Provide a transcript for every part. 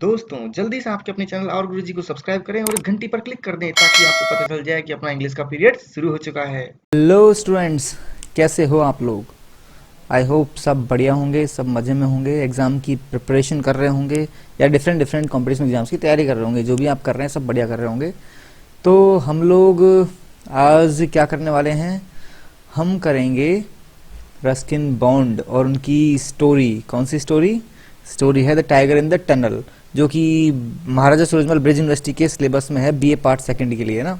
दोस्तों जल्दी से आपके अपने चैनल और गुरुजी को सब्सक्राइब करें और घंटी पर क्लिक कर दें ताकि आपको पता चल जाए कि अपना इंग्लिश का पीरियड शुरू हो चुका है। हेलो स्टूडेंट्स, कैसे हो आप लोग। आई होप सब बढ़िया होंगे, सब मज़े में होंगे, एग्ज़ाम की प्रिपरेशन कर रहे होंगे या डिफरेंट डिफरेंट कॉम्पिटिशन एग्जाम्स की तैयारी कर रहे होंगे। जो भी आप कर रहे हैं सब बढ़िया कर रहे होंगे। तो हम लोग आज क्या करने वाले हैं, हम करेंगे रस्किन बॉन्ड और उनकी स्टोरी। कौन सी स्टोरी? स्टोरी है the tiger in the tunnel, जो कि महाराजा सूरजमल ब्रिज यूनिवर्सिटी के सिलेबस में है बीए पार्ट सेकंड के लिए ना,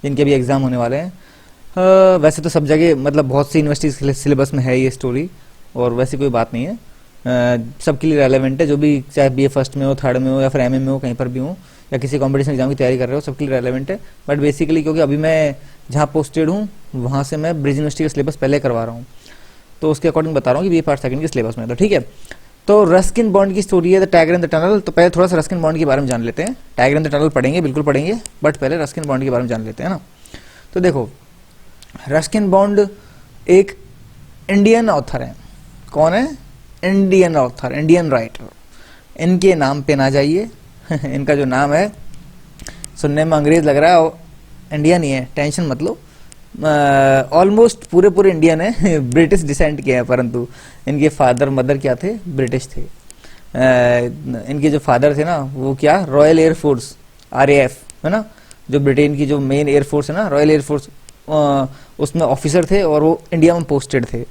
जिनके भी एग्ज़ाम होने वाले हैं। वैसे तो सब जगह मतलब बहुत सी यूनिवर्सिटी सिलेबस में है ये स्टोरी, और वैसे कोई बात नहीं है, सबके लिए रेलेवेंट है। जो भी चाहे बीए फर्स्ट में हो, थर्ड में हो या फिर एमए में हो, कहीं पर भी हो या किसी कंपटीशन एग्जाम की तैयारी कर रहे हो, सबके लिए रेलेवेंट है। बट बेसिकली क्योंकि अभी मैं जहाँ पोस्टेड हूँ वहाँ से मैं ब्रिज यूनिवर्सिटी का सिलेबस पहले करवा रहा हूँ, तो उसके अकॉर्डिंग बता रहा हूँ कि बीए पार्ट सेकंड के सिलेबस में। तो ठीक है, तो रस्किन बॉन्ड की स्टोरी है the tiger in the tunnel. तो पहले थोड़ा सा रस्किन बॉन्ड के बारे में जान लेते हैं। टाइगर इन द टनल पढ़ेंगे, बिल्कुल पढ़ेंगे, बट पहले रस्किन बॉन्ड के बारे में जान लेते हैं ना। तो देखो, रस्किन बॉन्ड एक इंडियन ऑथर हैं। कौन है? Indian author, Indian writer. इनके नाम पे ना जाइए इनका जो नाम है सुनने में अंग्रेज लग रहा है, इंडियन ही है, टेंशन मत लो। ऑलमोस्ट पूरे इंडियन है ब्रिटिश डिसेंट के हैं, परंतु इनके फादर मदर क्या थे? ब्रिटिश थे। इनके जो फादर थे ना वो क्या, रॉयल एयरफोर्स RAF है ना, जो ब्रिटेन की जो मेन एयरफोर्स है ना, रॉयल एयरफोर्स, उसमें ऑफिसर थे और वो इंडिया में पोस्टेड थे।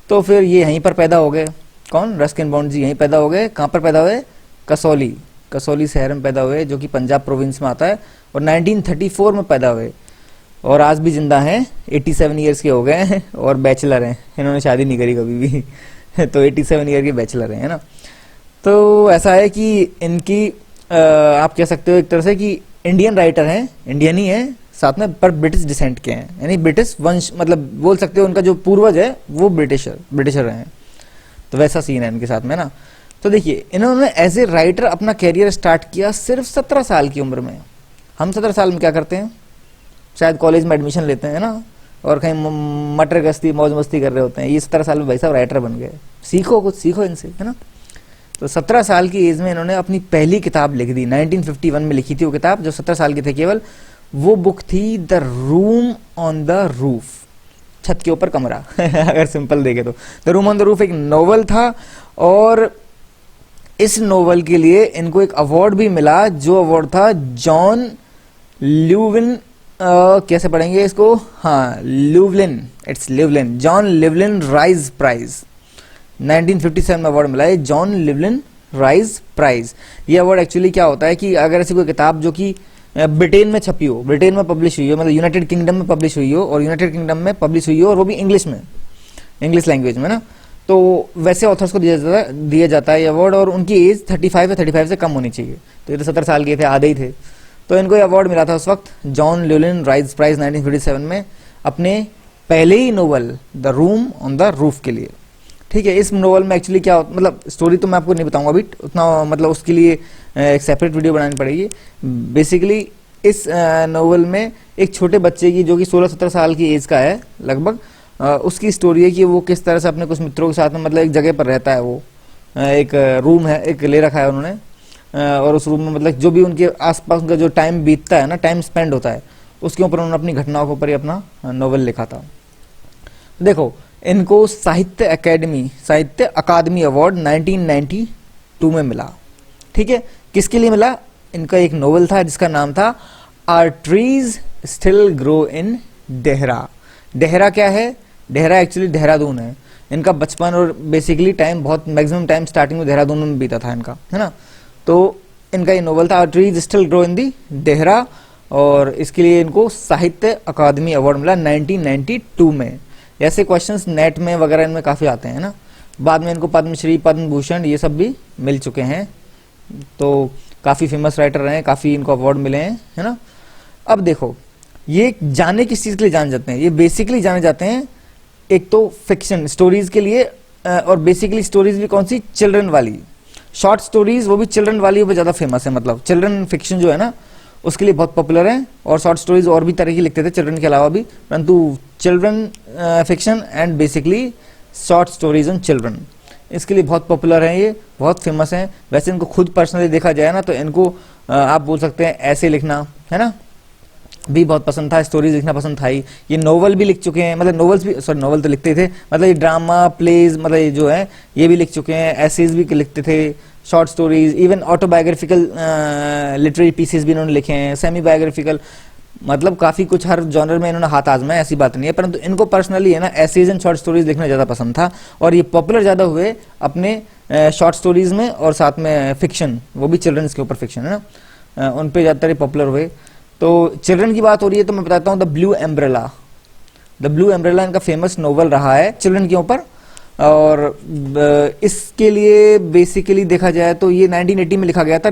तो फिर ये यहीं पर पैदा हो गए। कौन? रस्किन बॉन्ड जी यहीं पैदा हो गए। कहाँ पर पैदा हुए? कसौली शहर में पैदा हुए, जो कि पंजाब प्रोविंस में आता है, और 1934 में पैदा हुए, और आज भी जिंदा हैं। 87 ईयर्स के हो गए हैं और बैचलर हैं। इन्होंने शादी नहीं करी कभी भी तो 87 ईयर के बैचलर हैं, है ना। तो ऐसा है कि इनकी आप कह सकते हो एक तरह से कि इंडियन राइटर हैं, इंडियन ही है साथ में, पर ब्रिटिश डिसेंट के हैं, यानी ब्रिटिश वंश, मतलब बोल सकते हो उनका जो पूर्वज है वो ब्रिटिशर हैं। तो वैसा सीन है इनके साथ में ना। तो देखिए, इन्होंने एज ए राइटर अपना कैरियर स्टार्ट किया सिर्फ 17 साल की उम्र में। हम 17 साल में क्या करते हैं? शायद कॉलेज में एडमिशन लेते हैं ना, और कहीं मटर गश्ती मौज मस्ती कर रहे होते हैं। ये 17 साल में भाई साहब राइटर बन गए। सीखो, कुछ सीखो इनसे, है ना। तो 17 साल की एज में इन्होंने अपनी पहली किताब लिख दी। 1951 में लिखी थी वो किताब, जो 17 साल के थे केवल। वो बुक थी the room on the roof, छत के ऊपर कमरा अगर सिंपल देखे तो the room on the roof एक नोवेल था, और इस नोवेल के लिए इनको एक अवार्ड भी मिला, जो अवार्ड था जॉन ल्यूविन, कैसे पढ़ेंगे इसको? हाँ, ल्यूवलिन, इट्स ल्यूवलिन, जॉन लिवलिन राइज प्राइज। 1957 में अवार्ड मिला है जॉन लिवलिन राइज प्राइज। ये अवार्ड एक्चुअली क्या होता है कि अगर ऐसी कोई किताब जो कि ब्रिटेन में छपी हो, ब्रिटेन में पब्लिश हुई हो, मतलब यूनाइटेड किंगडम में पब्लिश हुई हो, और यूनाइटेड किंगडम में पब्लिश हुई हो, और वो भी इंग्लिश में, इंग्लिश लैंग्वेज में ना, तो वैसे ऑथर्स को दिया जाता है ये अवार्ड, और उनकी एज 35 या 35 से कम होनी चाहिए। तो ये तो 17 साल के थे, आधे ही थे। तो इनको ये अवार्ड मिला था उस वक्त, जॉन ल्यूलिन राइज प्राइज 1957 में, अपने पहले ही novel the room on the roof के लिए। ठीक है, इस नोवेल में एक्चुअली क्या होता, मतलब स्टोरी तो मैं आपको नहीं बताऊंगा अभी उतना, मतलब उसके लिए एक सेपरेट वीडियो बनानी पड़ेगी। बेसिकली इस नोवेल में एक छोटे बच्चे की, जो कि 16-17 साल की एज का है लगभग, उसकी स्टोरी है कि वो किस तरह से अपने कुछ मित्रों के साथ में, मतलब एक जगह पर रहता है। वो एक रूम है, एक ले रखा है उन्होंने, और उस रूम में मतलब जो भी उनके आसपास का जो टाइम बीतता है ना, टाइम स्पेंड होता है, उसके ऊपर उन्होंने अपनी घटनाओं के ऊपर ही अपना नोवेल लिखा था। देखो, इनको साहित्य अकादमी अवार्ड 1992 में मिला। ठीक है, किसके लिए मिला? इनका एक नोवेल था जिसका नाम था are trees still grow in Dehra. Dehra क्या है? देहरा एक्चुअली देहरादून है। इनका बचपन और बेसिकली टाइम, बहुत मैक्सिमम टाइम स्टार्टिंग में देहरादून में बीता था इनका, है ना। तो इनका ये नोवेल था are trees still grow in the Dehra, और इसके लिए इनको साहित्य अकादमी अवार्ड मिला 1992 में। ऐसे क्वेश्चंस नेट में वगैरह इनमें काफ़ी आते हैं ना। बाद में इनको पद्मश्री, पद्म भूषण, ये सब भी मिल चुके हैं। तो काफ़ी फेमस राइटर रहे हैं, काफ़ी इनको अवार्ड मिले हैं, है ना। अब देखो, ये जाने किस चीज़ के लिए जाने जाते हैं? ये बेसिकली जाने जाते हैं एक तो फिक्शन स्टोरीज के लिए, और बेसिकली स्टोरीज भी कौन सी? चिल्ड्रन वाली शॉर्ट स्टोरीज, वो भी चिल्ड्रन वाली वो ज़्यादा फेमस है। मतलब चिल्ड्रन फिक्शन जो है ना, उसके लिए बहुत पॉपुलर है, और शॉर्ट स्टोरीज और भी तरह की लिखते थे चिल्ड्रन के अलावा भी, परंतु children fiction and basically short stories on children, इसके लिए बहुत पॉपुलर हैं, ये बहुत फेमस हैं। वैसे इनको खुद पर्सनली देखा जाए ना तो इनको आप बोल सकते हैं ऐसे लिखना है ना भी बहुत पसंद था, स्टोरीज लिखना पसंद था ही। ये नोवेल भी लिख चुके हैं, मतलब नोवेल्स भी, सॉरी नोवेल तो लिखते थे, मतलब ये ड्रामा प्लेज मतलब ये जो है ये भी लिख चुके हैं, एसेज भी लिखते थे, short stories, even autobiographical literary pieces भी इन्होंने लिखे हैं, सेमी बायोग्राफिकल, मतलब काफी कुछ हर जॉनर में इन्होंने हाथ आजमाया, ऐसी बात नहीं है। परंतु इनको पर्सनली है ना एसेज एंड शॉर्ट स्टोरीज लिखना ज्यादा पसंद था, और ये पॉपुलर ज्यादा हुए अपने शॉर्ट स्टोरीज में और साथ में फिक्शन, वो भी चिल्ड्रंस के ऊपर फिक्शन है ना, उन पे ज्यादातर पॉपुलर हुए। तो चिल्ड्रन की बात हो रही है तो मैं बताता हूँ the blue umbrella. The blue umbrella इनका फेमस नोवेल रहा है चिल्ड्रन के ऊपर, और इसके लिए बेसिकली देखा जाए तो ये 1980 में लिखा गया था।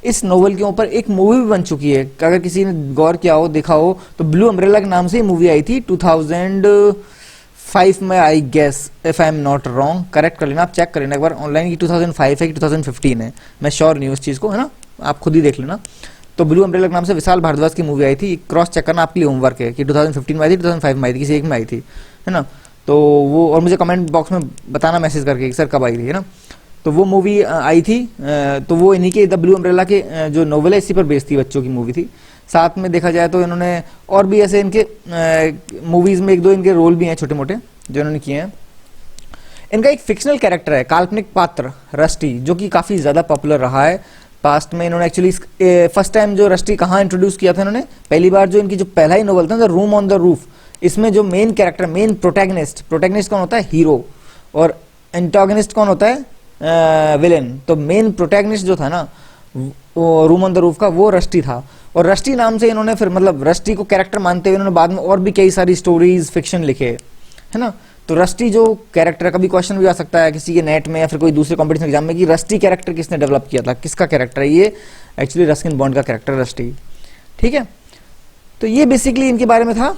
इस नोवेल के ऊपर एक मूवी भी बन चुकी है, अगर किसी ने गौर किया हो देखा हो तो ब्लू अम्ब्रेला के नाम से ही मूवी आई थी 2005 में, I guess if I am not wrong, correct कर लेना, आप चेक कर लेना एक बार ऑनलाइन की 2005 है कि 2015 है, मैं श्योर नहीं हूँ उस चीज़ को, है ना, आप खुद ही देख लेना। तो ब्लू अम्ब्रेला के नाम से विशाल भारद्वाज की मूवी आई थी, क्रॉस चेक करना आपके लिए होमवर्क है कि 2015 में आई थी 2005 में आई थी, किसी एक में आई थी, है ना। तो वो, और मुझे कमेंट बॉक्स में बताना मैसेज करके कि सर कब आई थी, है ना। तो वो मूवी आई थी, तो वो इन्हीं के द ब्लू अम्ब्रेला के जो नोवेल है इसी पर बेस्ड थी, बच्चों की मूवी थी। साथ में देखा जाए तो इन्होंने और भी ऐसे इनके मूवीज में एक दो इनके रोल भी हैं छोटे मोटे जो इन्होंने किए हैं। इनका एक फिक्शनल कैरेक्टर है, काल्पनिक पात्र रस्टी, जो कि काफी ज्यादा पॉपुलर रहा है पास्ट में। इन्होंने एक्चुअली फर्स्ट टाइम जो रस्टी कहाँ इंट्रोड्यूस किया था इन्होंने, पहली बार जो इनकी जो पहला ही नोवेल था the room on the roof, इसमें जो मेन कैरेक्टर, मेन प्रोटैगनिस्ट कौन होता है, हीरो, और एंटागनिस्ट कौन होता है, विलेन। तो मेन प्रोटैगनिस्ट जो था ना वो रूम ऑन द रूफ का, वो रस्टी था, और रस्टी नाम से इन्होंने फिर मतलब रस्टी को कैरेक्टर मानते हुए इन्होंने बाद में और भी कई सारी स्टोरीज फिक्शन लिखे, है ना। तो रस्टी जो कैरेक्टर, कभी क्वेश्चन भी आ सकता है किसी के नेट में या फिर कोई दूसरे कॉम्पिटिशन एग्जाम में कि रस्टी कैरेक्टर किसने डेवलप किया था, किसका कैरेक्टर है ये, एक्चुअली रस्किन बॉन्ड का कैरेक्टर रस्टी, ठीक है। तो ये बेसिकली इनके बारे में था,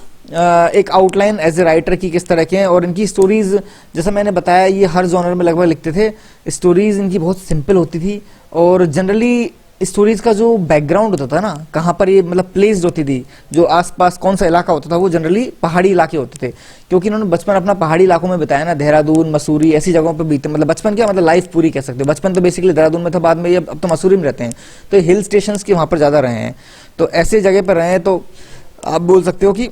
एक आउटलाइन एज ए राइटर की किस तरह के हैं। और इनकी स्टोरीज जैसा मैंने बताया ये हर जॉनर में लगभग लिखते थे। स्टोरीज इनकी बहुत सिंपल होती थी, और जनरली स्टोरीज का जो बैकग्राउंड होता था ना, कहाँ पर ये मतलब प्लेस्ड होती थी, जो आसपास कौन सा इलाका होता था, वो जनरली पहाड़ी इलाके होते थे, क्योंकि इन्होंने बचपन अपना पहाड़ी इलाकों में बिताया ना, देहरादून मसूरी ऐसी जगहों पर बीते, मतलब बचपन क्या मतलब लाइफ पूरी कह सकते हो। बचपन तो बेसिकली देहरादून में था, बाद में ये अब तो मसूरी में रहते हैं, तो हिल स्टेशन के वहाँ पर ज़्यादा रहे हैं, तो ऐसे जगह पर रहे हैं। तो आप बोल सकते हो कि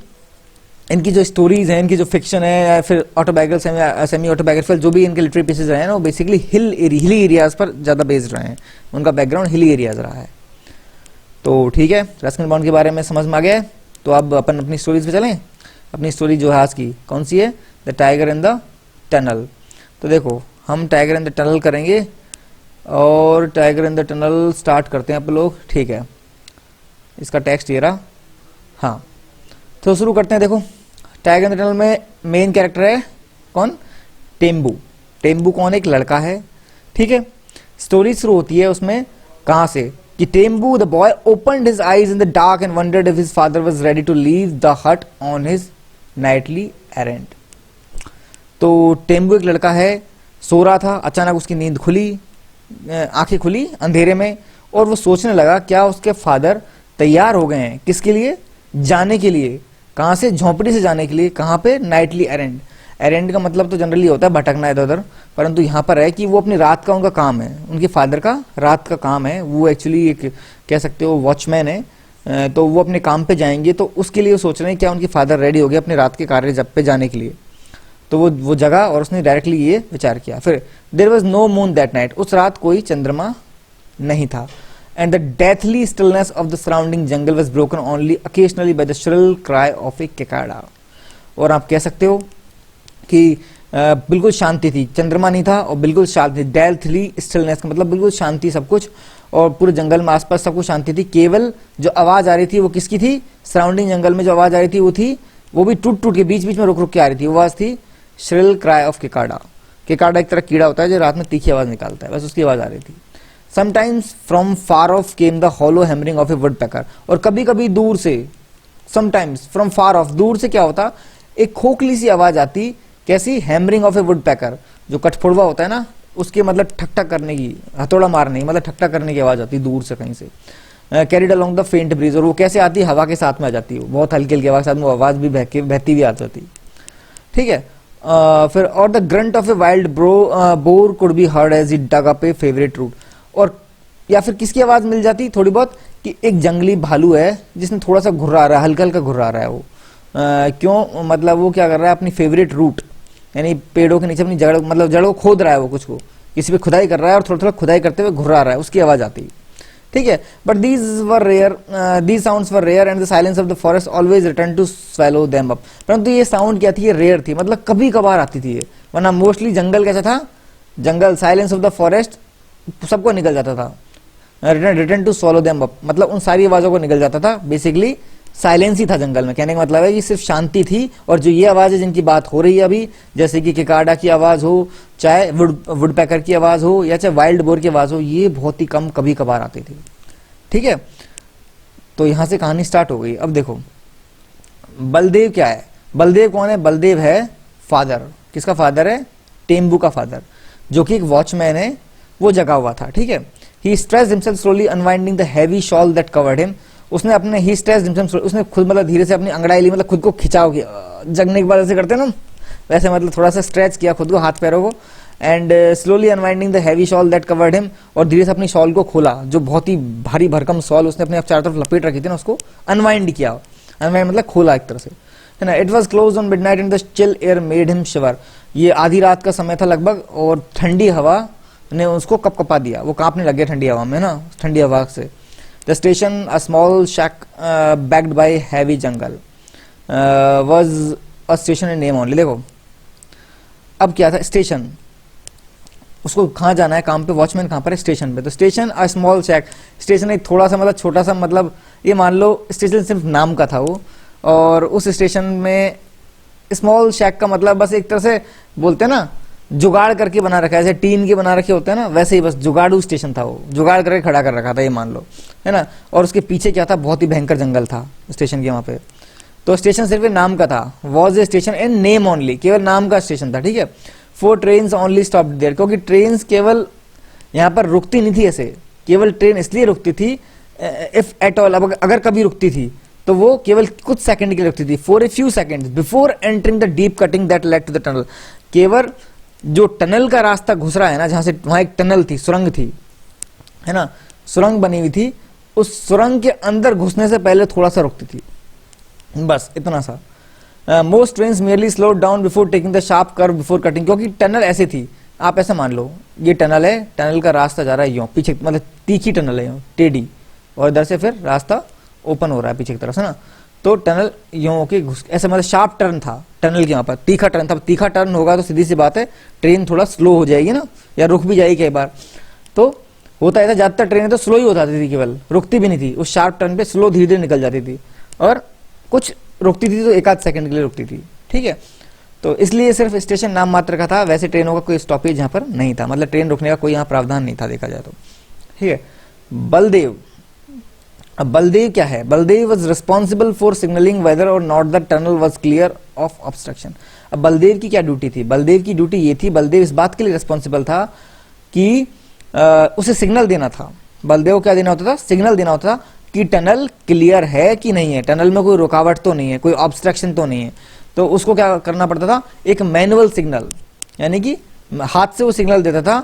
इनकी जो स्टोरीज हैं, इनकी जो फिक्शन है या फिर ऑटोबायोग्राफिकल सेमी ऑटोबायोग्राफिकल जो भी इनके लिटरेरी पीसेज रहे हैं ना, वो बेसिकली हिली एरियाज पर ज़्यादा बेस्ड रहे हैं, उनका बैकग्राउंड हिली एरियाज रहा है। तो ठीक है, रस्किन बॉन्ड के बारे में समझ में आ गया है। तो अब अपन अपनी स्टोरीज पे चलें। अपनी स्टोरी जो है आज की कौन सी है, the tiger in the tunnel. तो देखो हम टाइगर इन द टनल करेंगे, और tiger in the tunnel start करते हैं आप लोग, ठीक है। इसका टेक्स्ट ये रहा, हाँ तो शुरू करते हैं। देखो टाइगर इन द टनल में मेन कैरेक्टर है कौन, टेम्बू। टेम्बू कौन, एक लड़का है, ठीक है। स्टोरी शुरू होती है उसमें कहाँ से कि Tembu the boy opened his eyes in the dark and wondered if his father was ready to leave the hut on his nightly errand. तो टेम्बू एक लड़का है, सो रहा था, अचानक उसकी नींद खुली, आंखें खुली अंधेरे में, और वो सोचने लगा क्या उसके फादर तैयार हो गए हैं किसके लिए, जाने के लिए। कहाँ से, झोंपड़ी से जाने के लिए, कहाँ पे, नाइटली एरेंड। एरेंड का मतलब तो जनरली होता है भटकना इधर उधर, परंतु यहाँ पर है कि वो अपनी रात का उनका काम है, उनके फादर का रात का काम है, वो एक्चुअली एक कह सकते हो वॉचमैन है, तो वो अपने काम पे जाएंगे, तो उसके लिए वो सोच रहे हैं क्या उनके फादर रेडी हो गए अपने रात के कार्य जब पे जाने के लिए। तो वो जगह, और उसने डायरेक्टली ये विचार किया। फिर there was no moon that night, उस रात कोई चंद्रमा नहीं था। And the deathly stillness of the surrounding jungle was broken only occasionally by the shrill cry of a cicada। और आप कह सकते हो कि बिल्कुल शांति थी, चंद्रमा नहीं था और बिल्कुल शांति। डेथली स्टिलनेस का मतलब बिल्कुल शांति सब कुछ, और पूरे जंगल में आसपास सब कुछ शांति थी। केवल जो आवाज आ रही थी वो किसकी थी, सराउंडिंग जंगल में जो आवाज आ रही थी वो थी, वो भी टूट टूट के बीच बीच में रुक रुक के आ रही थी। वो आवाज थी श्रिल क्राई ऑफ किकाडा। किकाडा एक तरह कीड़ा होता है जो रात में तीखी आवाज निकालता है, बस उसकी आवाज आ रही थी। Sometimes from far off came the hollow hammering of a woodpecker। और कभी कभी दूर से, sometimes from far off, दूर से क्या होता, एक खोखली सी आवाज आती, कैसी, हैमरिंग ऑफ ए वुडपेकर, जो कठफोड़वा होता है ना उसके मतलब ठक ठक करने की, हथौड़ा मारने की, मतलब ठक ठक करने की आवाज आती दूर से कहीं से। Carried along the faint breeze, और वो कैसे आती, हवा के साथ में आ जाती है, बहुत हल्की हल्की आवाज के साथ में आवाज भी बहती हुई आ जाती, ठीक है। फिर और the grunt of a wild boar could be heard as it dug up a favourite root. और या फिर किसकी आवाज मिल जाती थोड़ी बहुत कि एक जंगली भालू है जिसने थोड़ा सा घुर्रा रहा है, हल्का हल्का घुर्रा रहा है वो। क्यों? मतलब वो क्या कर रहा है, अपनी फेवरेट रूट यानी पेड़ों के नीचे अपनी जड़, मतलब जड़ को खोद रहा है, वो कुछ को किसी पे खुदाई कर रहा है और थोड़ा थोड़ा खुदाई करते हुए घुर्रा रहा है, उसकी आवाज आती। ठीक है, but these sounds were rare and the silence of the forest always return to swallow them up. परंतु ये साउंड क्या थी, ये रेयर थी, मतलब कभी कभार आती थी ये, वरना मोस्टली जंगल कैसा था, जंगल साइलेंस ऑफ द फॉरेस्ट सबको निकल जाता था, return to swallow them up, मतलब उन सारी आवाजों को निकल जाता था। बेसिकली साइलेंस ही था जंगल में, कहने का मतलब है कि सिर्फ शांति थी। और जो ये आवाज है जिनकी बात हो रही है अभी, जैसे कि किकाडा की आवाज हो, चाहे वुडपैकर की आवाज हो, या चाहे वाइल्ड बोर की आवाज हो, ये बहुत ही कम कभी कभार आती थी। ठीक है, तो यहां से कहानी स्टार्ट हो गई। अब देखो बलदेव क्या है, बलदेव कौन है? बलदेव है फादर, किसका फादर है? टेम्बू का फादर, जो कि एक वॉचमैन है, वो जगा हुआ था। ठीक है, he stressed himself slowly unwinding the heavy shawl that covered him। उसने अपने he stressed himself, उसने खुद मतलब धीरे से अपनी अंगड़ाई ली, मतलब खुद को खिंचाव किया, जगने के बाद ऐसे करते हैं ना, वैसे मतलब थोड़ा सा स्ट्रेच किया खुद को, हाथ पैरों को, and slowly unwinding the heavy shawl that covered him, और धीरे से अपनी शॉल को खोला, जो बहुत ही भारी भरकम शॉल उसने अपने चारों तरफ लपेट रखी थी ना, उसको अनवाइंड किया। अनवाइंड मतलब खोला एक तरह से, है ना। It was close on midnight and the chill air made him shiver. ये आधी रात का समय था लगभग, और ठंडी हवा ने उसको कपकपा दिया, वो कांपने लग गया ठंडी हवा में ना, ठंडी हवा से। The station a small shack backed by heavy jungle was a station in name only. देखो अब क्या था, स्टेशन, उसको कहाँ जाना है काम पे, वॉचमैन कहाँ पर है? स्टेशन पे। तो station a small shack, station एक थोड़ा सा मतलब छोटा सा, मतलब ये मान लो स्टेशन सिर्फ नाम का था वो, और उस स्टेशन में स्मॉल शैक का मतलब बस एक तरह से बोलते हैं ना, जुगाड़ करके बना रखा है, जैसे टीन के बना रखे होते हैं ना, वैसे ही बस जुगाड़ू स्टेशन था वो, जुगाड़ करके खड़ा कर रखा था, ये मान लो, है ना। और उसके पीछे क्या था, बहुत ही भयंकर जंगल था स्टेशन के वहां पे। तो स्टेशन सिर्फ नाम का था, was a station in name only, केवल नाम का स्टेशन था। ठीक है, 4 ट्रेन ओनली स्टॉप देयर, क्योंकि ट्रेन केवल यहाँ पर रुकती नहीं थी ऐसे, केवल ट्रेन इसलिए रुकती थी इफ एट ऑल, अगर कभी रुकती थी तो वो केवल कुछ सेकंड के लिए रुकती थी, for a few seconds before entering the deep cutting that led to the tunnel. केवल जो टनल का रास्ता घुस रहा है ना, जहां से, वहां एक टनल थी, सुरंग थी, है ना, सुरंग बनी हुई थी, उस सुरंग के अंदर घुसने से पहले थोड़ा सा रुकती थी, बस इतना सा। Most trains merely slowed down before taking the sharp curve before cutting, क्योंकि टनल ऐसी थी, आप ऐसा मान लो ये टनल है, टनल का रास्ता जा रहा है यूं पीछे, मतलब तीखी टनल है यूं टेढ़ी, और इधर से फिर रास्ता ओपन हो रहा है पीछे की तरफ से ना, तो टनल यूं के घुस, ऐसा मतलब शार्प टर्न था टनल के, वहां पर तीखा टर्न था। तीखा टर्न होगा तो सीधी सी बात है ट्रेन थोड़ा स्लो हो जाएगी ना, या रुक भी जाएगी कई बार। तो होता है, ज्यादातर ट्रेनें तो स्लो ही हो जाती थी, केवल रुकती भी नहीं थी, उस शार्प टर्न पे स्लो धीरे धीरे निकल जाती थी, और कुछ रुकती थी तो एक आध सेकंड के लिए रुकती थी। ठीक है, तो इसलिए सिर्फ स्टेशन नाम मात्र का था, वैसे ट्रेनों का कोई स्टॉपेज यहाँ पर नहीं था, मतलब ट्रेन रुकने का कोई यहाँ प्रावधान नहीं था देखा जाए तो। ठीक है, बलदेव, अब बलदेव क्या है? Baldev was responsible for signalling whether और not the tunnel was clear of obstruction. अब बलदेव की क्या ड्यूटी थी? बलदेव की ड्यूटी ये थी, बलदेव इस बात के लिए रिस्पॉन्सिबल था कि उसे सिग्नल देना था। बलदेव क्या देना होता था? सिग्नल देना होता था कि टनल क्लियर है कि नहीं है, टनल में कोई रुकावट तो नहीं है, कोई ऑब्स्ट्रक्शन तो नहीं है। तो उसको क्या करना पड़ता था? एक मैनुअल सिग्नल, यानी कि हाथ से वो सिग्नल देता था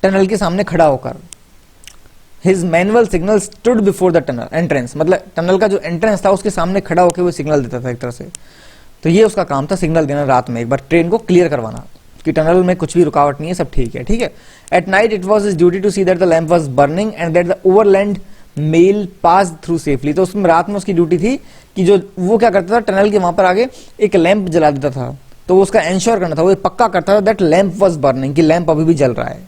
टनल के सामने खड़ा होकर। His manual signal stood before the tunnel entrance, मतलब टनल का जो एंट्रेंस था उसके सामने खड़ा होकर वो सिग्नल देता था एक तरह से। तो ये उसका काम था, सिग्नल देना रात में, एक बार ट्रेन को क्लियर करवाना कि टनल में कुछ भी रुकावट नहीं है, सब ठीक है। ठीक है, at night it was his duty to see that the lamp was burning and that the overland mail pass through safely. तो उसमें रात में उसकी ड्यूटी थी कि जो वो क्या करता था, टनल के वहां पर आगे एक लैंप जला देता था, तो उसका एंश्योर करना था, वो पक्का करता था दैट लैंप वॉज बर्निंग, कि लैंप अभी भी जल रहा है,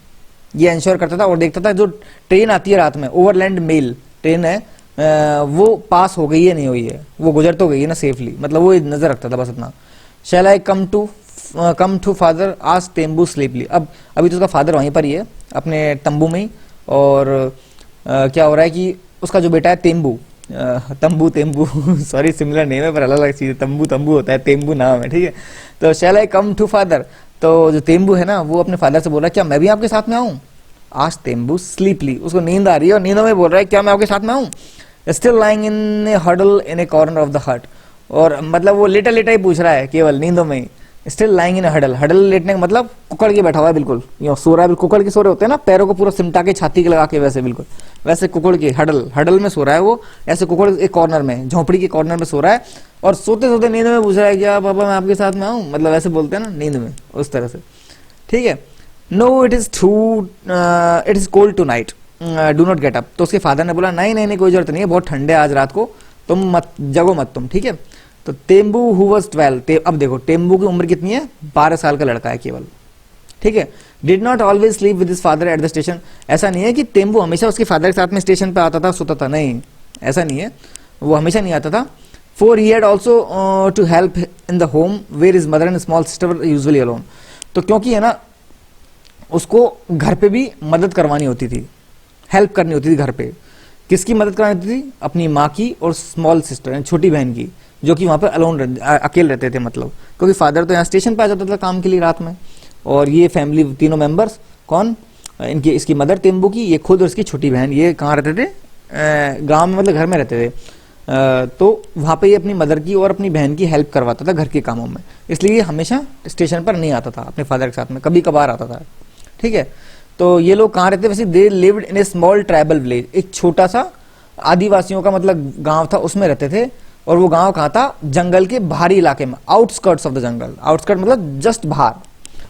ये एंश्योर करता था। और देखता था जो ट्रेन आती है रात में, ओवरलैंड मेल ट्रेन है, वो पास हो गई है नहीं हुई है, वो गुजर तो गई है ना सेफली, मतलब वो नजर रखता था बस इतना। शैल आई कम टू फादर आज टेम्बू स्लीपली। अब अभी तो उसका फादर वहीं पर ही है अपने तंबू में ही, और क्या हो रहा है कि उसका जो बेटा है तेम्बू, तंबू तेम्बू सॉरी सिमिलर नेम है पर अलग अलग चीज है, तंबू तंबू होता है, तेम्बू नाम है। ठीक है, तो शैल आई कम टू फादर, तो जो तेम्बू है ना वो अपने फादर से बोल रहा है क्या मैं भी आपके साथ में आऊं? आज तेम्बू स्लीपली, उसको नींद आ रही है और नींदों में बोल रहा है क्या मैं आपके साथ में आऊं? Still lying in a huddle in a corner of the hut, और मतलब वो लेटा लेटा ही पूछ रहा है केवल नींदों में ही still lying in huddle, huddle लेटने का मतलब कुकड़ के बैठा हुआ है, बिल्कुल यूं सो रहा है, कुकड़ के सो रहे होते हैं ना, पैरों को पूरा सिमटा के छाती के लगा के, वैसे बिल्कुल वैसे कुकड़ के हडल, हडल में सो रहा है वो, ऐसे कुकड़ एक कॉर्नर में, झोपड़ी के कॉर्नर में सो रहा है, और सोते सोते नींद में पूछ रहा है क्या पापा मैं आपके साथ में आऊं, मतलब ऐसे बोलते हैं ना नींद में, उस तरह से, ठीक है। No it is cold tonight, do not get up, तो उसके फादर ने बोला नहीं नहीं नहीं कोई जरूरत नहीं है, बहुत ठंडे आज रात को, तुम मत जगो मत तुम, ठीक है। तो तेम्बू हु वाज 12, अब देखो तेम्बू की उम्र कितनी है, 12 साल का लड़का है केवल, ठीक है। Did not always sleep with his father at the station, ऐसा नहीं है कि तेम्बू हमेशा उसके फादर के साथ में स्टेशन पे आता था सोता था, नहीं ऐसा नहीं है, वो हमेशा नहीं आता था। For he had also to help in the home where his mother and small sister usually alone, तो क्योंकि है ना उसको घर पे भी मदद करवानी होती थी, हेल्प करनी होती थी घर पे, किसकी मदद करनी होती थी, अपनी माँ की और स्मॉल सिस्टर छोटी बहन की, जो कि वहां पे अकेले रहते थे, मतलब क्योंकि फादर तो यहाँ स्टेशन पे आ जाता था काम के लिए रात में, और ये फैमिली तीनों मेंबर्स कौन, इनकी इसकी मदर तेम्बू की, ये खुद और इसकी छोटी बहन, ये कहाँ रहते थे, गांव में, मतलब घर में रहते थे, तो वहां पे ये अपनी मदर की और अपनी बहन की हेल्प करवाता था घर के कामों में, इसलिए ये हमेशा स्टेशन पर नहीं आता था अपने फादर के साथ में, कभी कभार आता था, ठीक है। तो ये लोग कहाँ रहते, वैसे they lived in A small tribal village, एक छोटा सा आदिवासियों का मतलब गांव था, उसमें रहते थे, और वो गांव कहाँ था, जंगल के बाहरी इलाके में, outskirts of the jungle, outskirt मतलब जस्ट बाहर,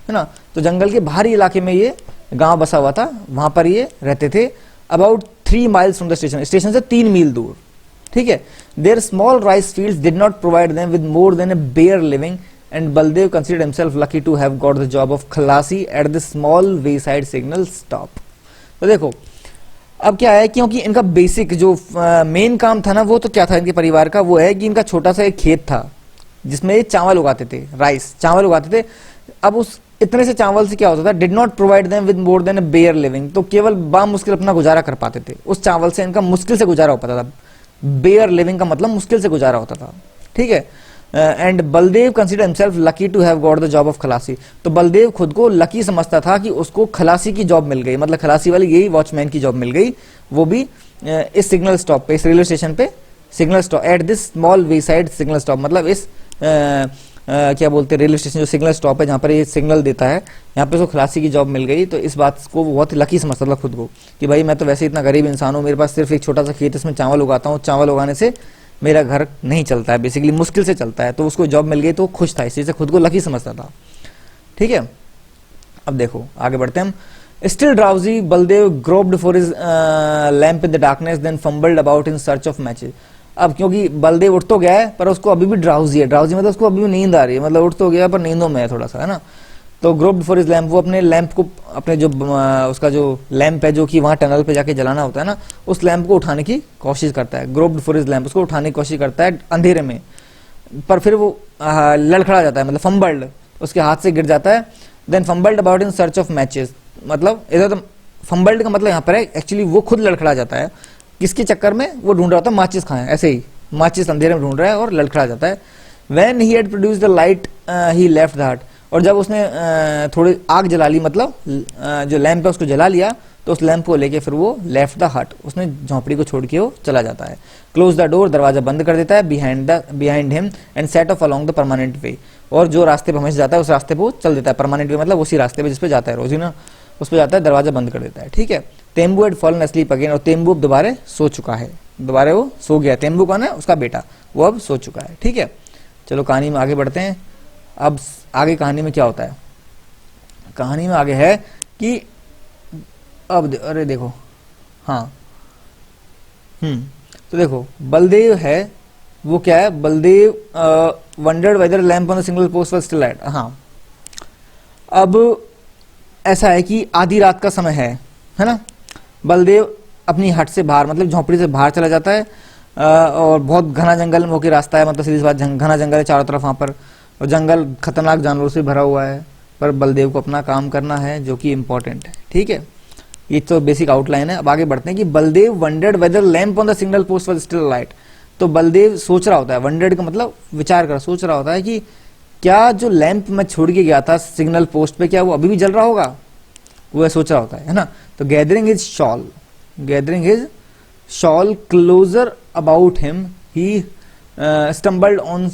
है ना, तो जंगल के बाहरी इलाके में ये गांव बसा हुआ था, वहां पर ये रहते थे, about 3 miles from the station, station से 3 मील दूर, ठीक है। Their small rice fields did not provide them with more than a bare living, and Baldev considered himself lucky to have got the job of khalasi at the small wayside signal stop. तो देखो अब क्या है, क्योंकि इनका बेसिक जो main काम था ना, वो तो क्या था इनके परिवार का, वो है कि इनका छोटा सा एक खेत था जिसमें ये चावल उगाते थे, राइस चावल उगाते थे। अब उस इतने से चावल से क्या होता था, did not provide them with more than a bare living, तो केवल बामुश्किल अपना गुजारा कर पाते थे, उस चावल से इनका मुश्किल से गुजारा हो पाता था, बेयर लिविंग का मतलब मुश्किल से गुजारा होता था, ठीक है। And Baldev consider himself lucky to have got the job of khalasi, तो बलदेव खुद को लकी समझता था कि उसको खलासी की जॉब मिल गई, मतलब खलासी वाली यही वॉचमैन की जॉब मिल गई, वो भी इस सिग्नल स्टॉप पे, इस रेलवे स्टेशन पे, signal stop at this small way side signal stop, मतलब इस क्या बोलते हैं रेलवे स्टेशन जो सिग्नल स्टॉप है जहाँ पर ये सिग्नल देता है, यहाँ पे उसको खलासी की जॉब मिल गई। तो इस बात को वो बहुत लकी समझता था खुद को कि भाई मैं तो वैसे इतना गरीब इंसान हूँ, मेरे पास सिर्फ एक छोटा सा खेत, इसमें चावल उगाता हूँ, चावल उगाने से मेरा घर नहीं चलता है, बेसिकली मुश्किल से चलता है, तो उसको जॉब मिल गई तो खुश था, इसी से खुद को लकी समझता था, ठीक है। अब देखो आगे बढ़ते हैं हम। Still drowsy Baldev groped for his lamp in the darkness then fumbled about in search of matches. अब क्योंकि बलदेव उठ तो गया है पर उसको अभी भी ड्राउजी है, ड्राउजी मतलब उसको अभी भी नींद आ रही है, मतलब उठ तो गया पर नींदों में है थोड़ा सा, है ना। तो ग्रोप्ड फॉर हिज लैम्प, वो अपने लैंप को, अपने जो उसका जो लैंप है जो कि वहां टनल पे जाके जलाना होता है ना, उस लैंप को उठाने की कोशिश करता है, ग्रोप्ड फॉर हिज लैंप, उसको उठाने की कोशिश करता है अंधेरे में, पर फिर वो लड़खड़ा जाता है, मतलब फंबल्ड, उसके हाथ से गिर जाता है। Then fumbled about in search of matches, मतलब इधर तो फंबल्ड का मतलब यहाँ पर है एक्चुअली वो खुद लड़खड़ा जाता है, किसके चक्कर में, वो ढूंढ रहा होता है माचिस कहाँ है, ऐसे ही माचिस अंधेरे में ढूंढ रहा है और लड़खड़ा जाता है। When he had produced the light he left the hut, और जब उसने थोड़ी आग जला ली, मतलब जो लैंप है उसको जला लिया, तो उस लैंप को लेके फिर वो लेफ्ट द हट, उसने झोंपड़ी को छोड़ के वो चला जाता है। क्लोज द डोर, दरवाजा बंद कर देता है, behind him and set off along the permanent way, और जो रास्ते पे हमेशा जाता है उस रास्ते पे वो चल देता है, परमानेंट वे मतलब उसी रास्ते पे जिस पे जाता है रोज ही ना, उस पे जाता है, दरवाजा बंद कर देता है, ठीक है। तेम्बू हैड फॉलन अस्लीप अगेन, और तेम्बू अब दोबारा सो चुका है, दोबारा वो सो गया, तेम्बू कौन है, उसका बेटा, वो अब सो चुका है, ठीक है। चलो कहानी में आगे बढ़ते हैं। अब आगे कहानी में क्या होता है, कहानी में आगे है कि अब अरे देखो, हाँ तो देखो बलदेव है, वो क्या है, Baldev wondered whether lamp on the single post was still light. हाँ अब ऐसा है कि आधी रात का समय है ना, बलदेव अपनी हट से बाहर, मतलब झोंपड़ी से बाहर चला जाता है, और बहुत घना जंगल में होकर रास्ता है, मतलब सीधी बात घना जंगल है चारों तरफ वहां पर, और जंगल खतरनाक जानवरों से भरा हुआ है, पर बलदेव को अपना काम करना है जो कि इम्पोर्टेंट है, ठीक है। ये तो बेसिक आउटलाइन है। अब आगे बढ़ते हैं कि Baldev wondered whether lamp on the signal post was still light, तो बलदेव सोच रहा होता है, वंडर्ड का मतलब विचार कर, सोच रहा होता है कि क्या जो लैंप मैं छोड़ के गया था सिग्नल पोस्ट पे, क्या वो अभी भी जल रहा होगा, वो सोच रहा होता है ना। तो gathering his shawl closer about him, he stumbled on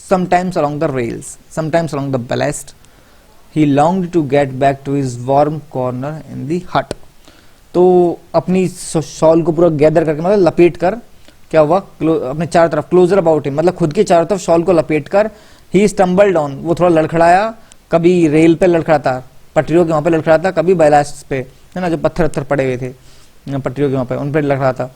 sometimes along the rails, sometimes along the ballast. He longed to get back to his warm corner in the hut. तो अपनी शॉल को पूरा गैदर करके मतलब लपेट कर क्या हुआ, अपने चारों तरफ, क्लोजर अबाउट हिम मतलब खुद के चारों तरफ शॉल को लपेट कर, ही स्टम्बल्ड ऑन, वो थोड़ा लड़खड़ाया, कभी रेल पे लड़खड़ाता, पटरियों के वहां पे लड़खड़ाता, कभी बैलास्ट पे, है ना, जो पत्थर वत्थर पड़े हुए थे पटरियों के वहां पे, उन पे लड़खड़ाता.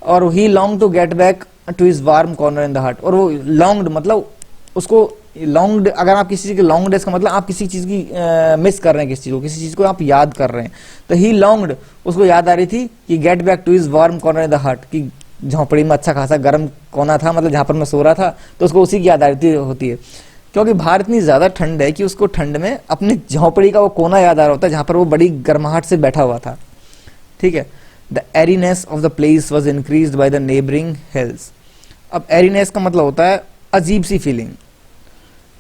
और he long to get back to his warm corner in the hut. और वो लॉन्ग्ड मतलब उसको लॉन्ग, अगर आप किसी चीज के लॉन्ग डेज का मतलब आप किसी चीज की मिस कर रहे हैं, किसी चीज को आप याद कर रहे हैं, तो ही लॉन्ग्ड, उसको याद आ रही थी कि get back to his warm corner in the hut, कि झोंपड़ी में अच्छा खासा गर्म कोना था, मतलब जहां पर मैं सो रहा था, तो उसको उसी की याद आ रही होती है. क्योंकि बाहर इतनी ज्यादा ठंड है कि उसको ठंड में अपनी झोंपड़ी का वो कोना याद आ रहा होता है जहां पर वो बड़ी गर्माहट से बैठा हुआ था. ठीक है. The eeriness of the place was increased by the neighbouring hills. अब एरीनेस का मतलब होता है अजीब सी फीलिंग,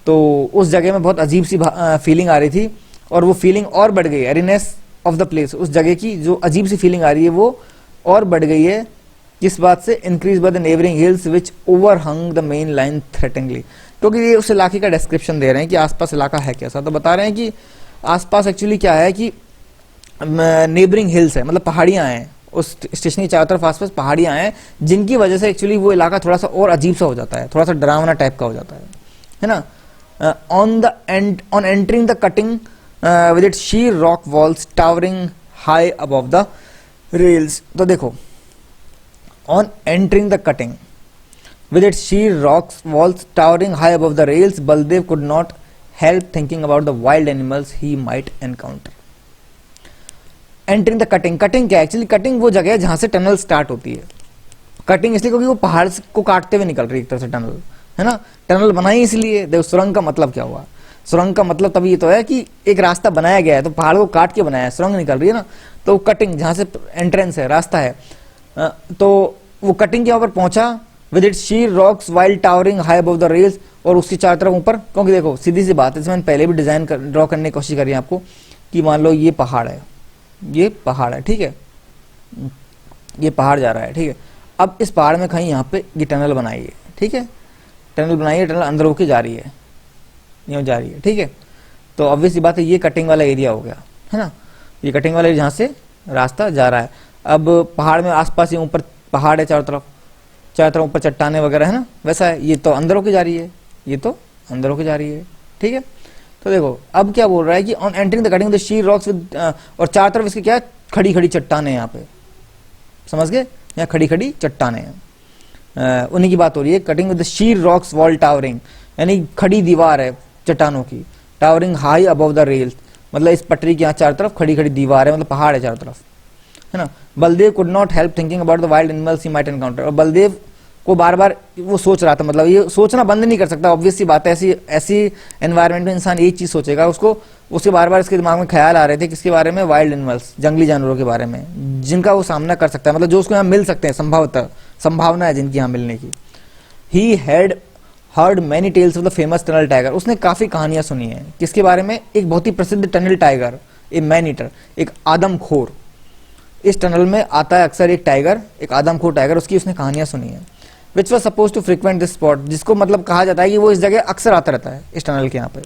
तो उस जगह में बहुत अजीब सी फीलिंग आ रही थी, और वो फीलिंग और बढ़ गई. एरीनेस ऑफ द प्लेस, उस जगह की जो अजीब सी फीलिंग आ रही है वो और बढ़ गई है. किस बात से? Increase by the neighbouring hills which overhung the main line threateningly. क्योंकि ये उस इलाके का डिस्क्रिप्शन दे रहे हैं कि आसपास इलाका है कैसा, तो बता रहे हैं कि आसपास एक्चुअली क्या है कि नेबरिंग हिल्स है, मतलब पहाड़ियां हैं, उस स्टेशन की चारों तरफ आसपास पहाड़ियां हैं, जिनकी वजह से एक्चुअली वो इलाका थोड़ा सा और अजीब सा हो जाता है, थोड़ा सा डरावना टाइप का हो जाता है ना. On entering the cutting with its sheer rock walls towering high above the rails. तो देखो, on entering the cutting with its sheer rocks walls towering high above the rails, Baldev could not help thinking about the wild animals he might encounter. Entering the cutting, cutting क्या है? Actually cutting वो जगह है जहां से tunnel start होती है. Cutting इसलिए क्योंकि वो पहाड़ को काटते हुए निकल रही है एक तरह से टनल, है ना. टनल बनाई इसलिए, देखो सुरंग का मतलब क्या हुआ, सुरंग का मतलब तभी ये तो है कि एक रास्ता बनाया गया है, तो पहाड़ को काट के बनाया है, सुरंग निकल रही है ना, तो कटिंग जहां से एंट्रेंस है, रास्ता है, तो वो कटिंग के ऊपर पहुंचा with its sheer rocks wild towering high above the rails, और उसकी चारों तरफ ऊपर. क्योंकि देखो सीधी सी बात है, मैंने पहले भी डिजाइन ड्रॉ करने की कोशिश करी है आपको, कि मान लो ये पहाड़ है, ये पहाड़ है, ठीक है, ये पहाड़ जा रहा है, ठीक है. अब इस पहाड़ में कहीं यहाँ पे ये टनल बनाई है, ठीक है, टनल बनाई है, टनल अंदर होके जा रही है, यूँ जा रही है, ठीक है. तो ऑब्वियस बात है ये कटिंग वाला एरिया हो गया, है ना, ये कटिंग वाला एरिया जहाँ से रास्ता जा रहा है. अब पहाड़ में आसपास ये ऊपर पहाड़ है, चारों तरफ ऊपर चट्टाने वगैरह है ना, वैसा है. ये तो अंदर होके जा रही है, ये तो अंदर होके जा रही है, ठीक है. तो देखो अब क्या बोल रहा है कि on entering the cutting the sheer rocks with, और चारों तरफ इसके क्या खड़ी खड़ी चट्टाने हैं, यहाँ पे समझ गए, यहाँ खड़ी खड़ी चट्टाने हैं, उन्हीं की बात हो रही है. Cutting with the sheer rocks wall towering, यानी खड़ी दीवार है चट्टानों की, towering high above the rails, मतलब इस पटरी के यहाँ चारों तरफ खड़ी खड़ी दीवार है, मतलब पहाड़ है चारों तरफ, है ना. Baldev could not help thinking about the wild animals he might encounter. और बलदेव को बार बार वो सोच रहा था, मतलब ये सोचना बंद नहीं कर सकता, ऑब्वियस सी बात है, ऐसी एनवायरनमेंट में इंसान एक चीज सोचेगा, उसको उसके बार बार इसके दिमाग में ख्याल आ रहे थे किसके बारे में, वाइल्ड एनिमल्स, जंगली जानवरों के बारे में, जिनका वो सामना कर सकता है, मतलब जो उसको यहाँ मिल सकते हैं, संभावना है जिनकी यहाँ मिलने की. He had heard many tales of the famous tunnel tiger. उसने काफी कहानियां सुनी है किसके बारे में, एक बहुत ही प्रसिद्ध tunnel tiger, a man eater, एक आदमखोर. इस टनल में आता है अक्सर एक टाइगर, एक आदमखोर टाइगर, उसकी उसने कहानियां सुनी है. Which was suppose to frequent this spot, जिसको मतलब कहा जाता है कि वो इस जगह अक्सर आता रहता है, इस टनल के यहाँ पे.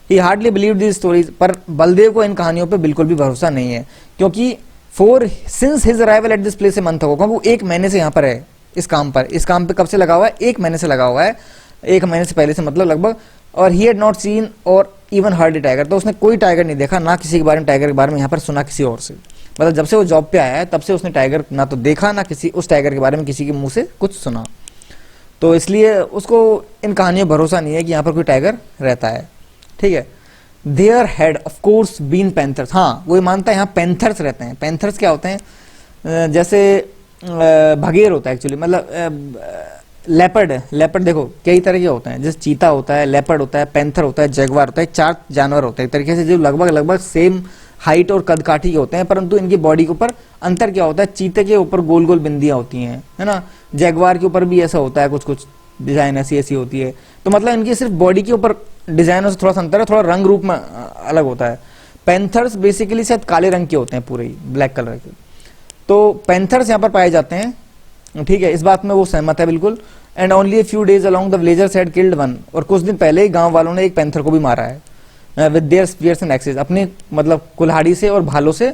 ही हार्डली बिलीव दिस स्टोरीज, पर बलदेव को इन कहानियों पे बिल्कुल भी भरोसा नहीं है, क्योंकि since his arrival at this place a month ago, क्योंकि वो 1 महीने से यहाँ पर है, इस काम पे कब से लगा हुआ है, 1 महीने से लगा हुआ है, 1 महीने से पहले से मतलब लगभग. और ही हैड नॉट सीन और इवन हर्ड ए टाइगर, तो उसने कोई टाइगर नहीं देखा, ना किसी के बारे में टाइगर के बारे में यहाँ पर सुना किसी और से. मतलब जब से वो जॉब पे आया है तब से उसने टाइगर ना तो देखा, ना किसी उस टाइगर के बारे में किसी के मुंह से कुछ सुना, तो इसलिए उसको इन कहानियों भरोसा नहीं है कि यहाँ पर कोई टाइगर रहता है, ठीक है. There had of course been panthers, हाँ वो मानता है यहाँ पैंथर्स रहते हैं. पैंथर्स क्या होते हैं, जैसे भगेर होता है एक्चुअली, मतलब लेपर्ड देखो कई तरह के होते हैं, जैसे चीता होता है, लेपर्ड होता है, पैंथर होता है, जगवार होता है, 4 जानवर होते हैं एक तरीके से, जो लगभग सेम हाइट और कद काठी के होते हैं, परंतु इनकी बॉडी के ऊपर अंतर क्या होता है, चीते के ऊपर गोल गोल बिंदियां होती हैं, है ना, जगवार के ऊपर भी ऐसा होता है, कुछ डिजाइन ऐसी होती है. तो मतलब इनकी सिर्फ बॉडी के ऊपर डिजाइनों से थोड़ा सा अंतर है, थोड़ा रंग रूप में अलग होता है. पैंथर्स बेसिकली शायद काले रंग के होते हैं, पूरे ही ब्लैक कलर के. तो पैंथर्स यहाँ पर पाए जाते हैं, ठीक है, इस बात में वो सहमत है बिल्कुल. And only a few days along the villagers had killed one, और कुछ दिन पहले ही गांव वालों ने एक पैंथर को भी मारा है with their spears and axes, अपने मतलब कुल्हाड़ी से और भालों से।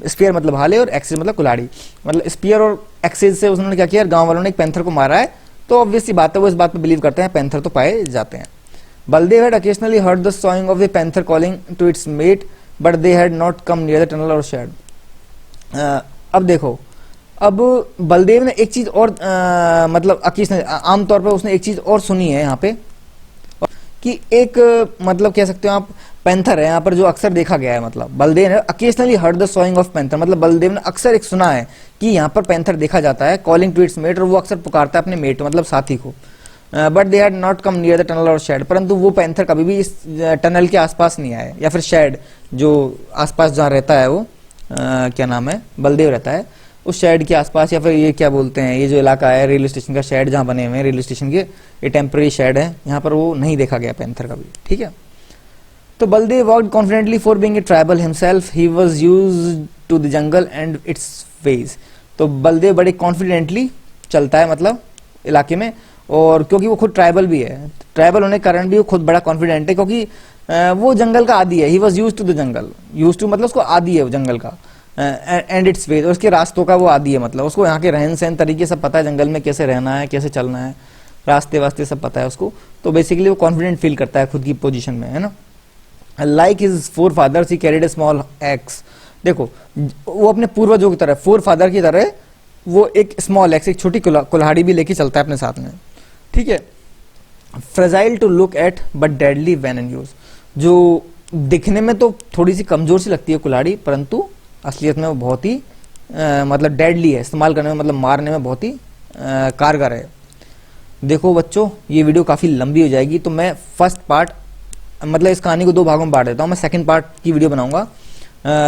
स्पीयर मतलब भाले और एक्सेस मतलब कुल्हाड़ी, मतलब स्पीयर और एक्सेस से उन्होंने क्या किया, गांव वालों ने एक पैंथर को मारा है। तो ऑब्वियसली बात है वो इस बात पे बिलीव करते हैं पैंथर तो पाए जाते हैं। Baldev had occasionally heard the sawing of a panther calling to its mate, but they had not come near the tunnel or shed. अब देखो, अब बलदेव ने एक चीज और मतलब occasionally आमतौर पर उसने एक चीज और सुनी है यहाँ पे कि एक मतलब कह सकते हो आप पैंथर है यहाँ पर जो अक्सर देखा गया है। मतलब बलदेव ने occasionally heard the sawing of panther, मतलब बलदेव ने अक्सर एक सुना है कि यहाँ पर पैंथर देखा जाता है calling to its mate, और वो अक्सर पुकारता है अपने मेट मतलब साथी को। But they had not come near the tunnel और शेड, परंतु वो पैंथर कभी भी इस टनल के आसपास नहीं आए, या फिर शेड जो आसपास जहाँ रहता है वो क्या नाम है, बलदेव रहता है उस शेड के आसपास, या फिर ये क्या बोलते हैं, ये जो इलाका है रेलवे स्टेशन का शेड जहाँ बने हुए हैं रेलवे स्टेशन के, ये टेम्पररी शेड है, यहाँ पर वो नहीं देखा गया पैंथर कभी। ठीक है, तो Baldev walked confidently for being a tribal himself, he was used to the jungle and its ways. तो बलदेव बड़े कॉन्फिडेंटली चलता है मतलब इलाके में, और क्योंकि वो खुद ट्राइबल भी है, ट्राइबल होने के कारण भी वो खुद बड़ा कॉन्फिडेंट है, क्योंकि वो जंगल का आदी है। He was use to the jungle, use to मतलब उसको आदी है वो जंगल का, एंड इट्स वेज, और उसके रास्तों का वो आदी है, मतलब उसको यहाँ के रहन सहन तरीके सब पता है, जंगल में कैसे रहना है कैसे चलना है, रास्ते वास्ते सब पता है उसको। तो बेसिकली वो कॉन्फिडेंट फील करता है खुद की पोजिशन में, है ना। Like his forefathers he carried a small axe. देखो वो अपने पूर्वजों की तरह, फोर फादर की तरह वो एक स्मॉल एक्स, एक छोटी कुल्हाड़ी भी लेके चलता है अपने साथ में। ठीक है, fragile to look at but deadly when in use, जो दिखने में तो थोड़ी सी कमजोर सी लगती है कुल्हाड़ी, परंतु असलियत में वो बहुत ही मतलब डेडली है, इस्तेमाल करने में मतलब मारने में बहुत ही कारगर है। देखो बच्चों ये वीडियो काफी लंबी हो जाएगी, तो मैं फर्स्ट पार्ट मतलब इस कहानी को दो भागों में बांट देता हूँ। मैं सेकंड पार्ट की वीडियो बनाऊंगा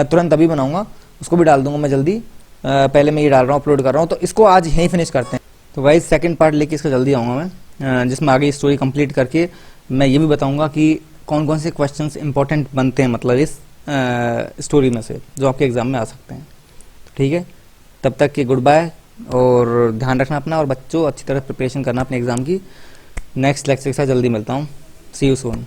तुरंत अभी बनाऊंगा, उसको भी डाल दूंगा मैं जल्दी। पहले मैं ये डाल रहा हूँ, अपलोड कर रहा हूँ, तो इसको आज यहीं फिनिश करते हैं। तो गाइस सेकंड पार्ट लेके इसका जल्दी आऊँगा मैं, जिसमें आगे स्टोरी कंप्लीट करके मैं ये भी बताऊंगा कि कौन कौन से क्वेश्चंस इंपॉर्टेंट बनते हैं मतलब इस स्टोरी में से जो आपके एग्जाम में आ सकते हैं। ठीक है, तब तक के गुड बाय, और ध्यान रखना अपना, और बच्चों अच्छी तरह प्रिपरेशन करना अपने एग्जाम की। नेक्स्ट लेक्चर के साथ जल्दी मिलता हूँ, सी यू सून।